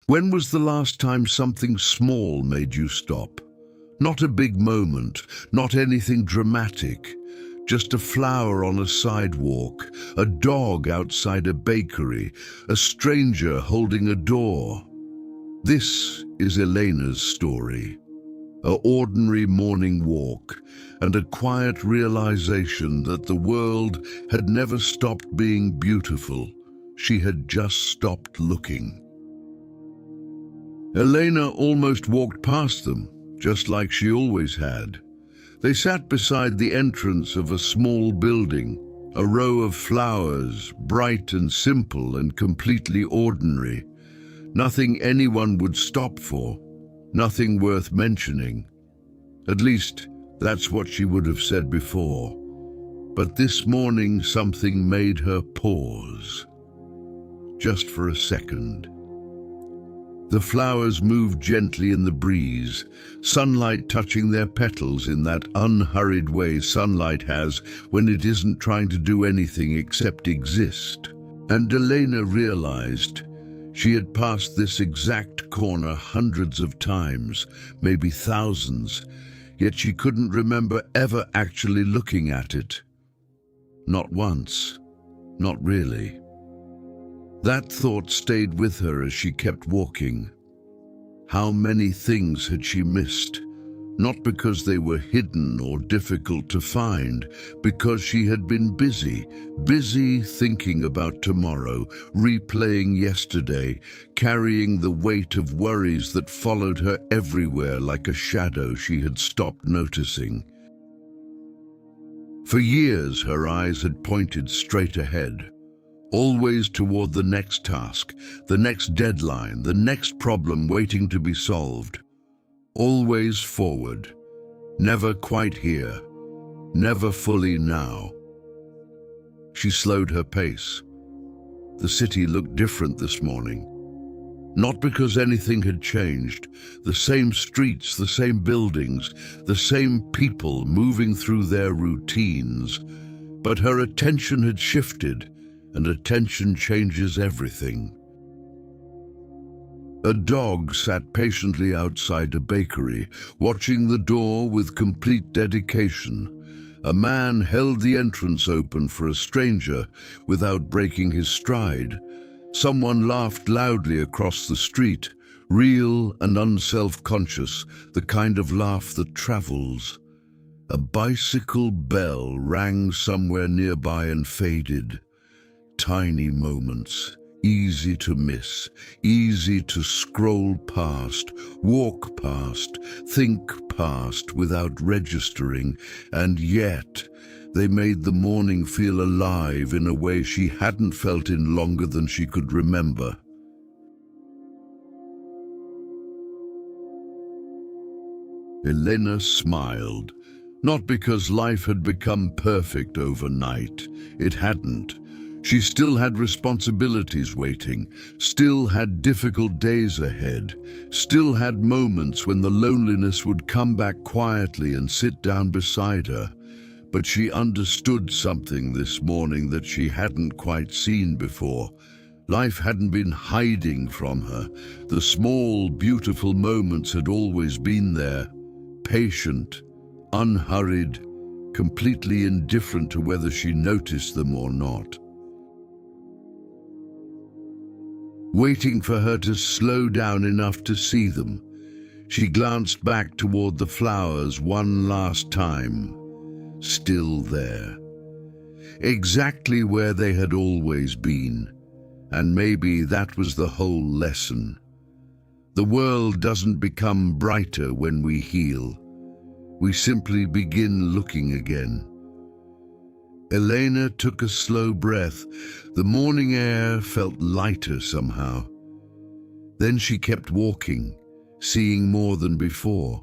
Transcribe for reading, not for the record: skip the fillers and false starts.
When was the last time something small made you stop? Not a big moment, not anything dramatic. Just a flower on a sidewalk, a dog outside a bakery, a stranger holding a door. This is Elena's story. An ordinary morning walk and a quiet realization that the world had never stopped being beautiful. She had just stopped looking. Elena almost walked past them, just like she always had. They sat beside the entrance of a small building, a row of flowers, bright and simple and completely ordinary. Nothing anyone would stop for, nothing worth mentioning. At least, that's what she would have said before. But this morning something made her pause. Just for a second. The flowers moved gently in the breeze, sunlight touching their petals in that unhurried way sunlight has when it isn't trying to do anything except exist. And Elena realized she had passed this exact corner hundreds of times, maybe thousands, yet she couldn't remember ever actually looking at it. Not once, not really. That thought stayed with her as she kept walking. How many things had she missed? Not because they were hidden or difficult to find, because she had been busy thinking about tomorrow, replaying yesterday, carrying the weight of worries that followed her everywhere like a shadow she had stopped noticing. For years her eyes had pointed straight ahead. Always toward the next task, the next deadline, the next problem waiting to be solved. Always forward, never quite here, never fully now. She slowed her pace. The city looked different this morning. Not because anything had changed, the same streets, the same buildings, the same people moving through their routines, but her attention had shifted. And attention changes everything. A dog sat patiently outside a bakery, watching the door with complete dedication. A man held the entrance open for a stranger without breaking his stride. Someone laughed loudly across the street, real and unself-conscious, the kind of laugh that travels. A bicycle bell rang somewhere nearby and faded. Tiny moments, easy to miss, easy to scroll past, walk past, think past without registering, and yet they made the morning feel alive in a way she hadn't felt in longer than she could remember. Elena smiled, not because life had become perfect overnight. It hadn't. She still had responsibilities waiting, still had difficult days ahead, still had moments when the loneliness would come back quietly and sit down beside her. But she understood something this morning that she hadn't quite seen before. Life hadn't been hiding from her. The small, beautiful moments had always been there, patient, unhurried, completely indifferent to whether she noticed them or not. Waiting for her to slow down enough to see them. She glanced back toward the flowers one last time. Still there. Exactly where they had always been. And maybe that was the whole lesson. The world doesn't become brighter when we heal. We simply begin looking again. Elena took a slow breath. The morning air felt lighter somehow. Then she kept walking, seeing more than before.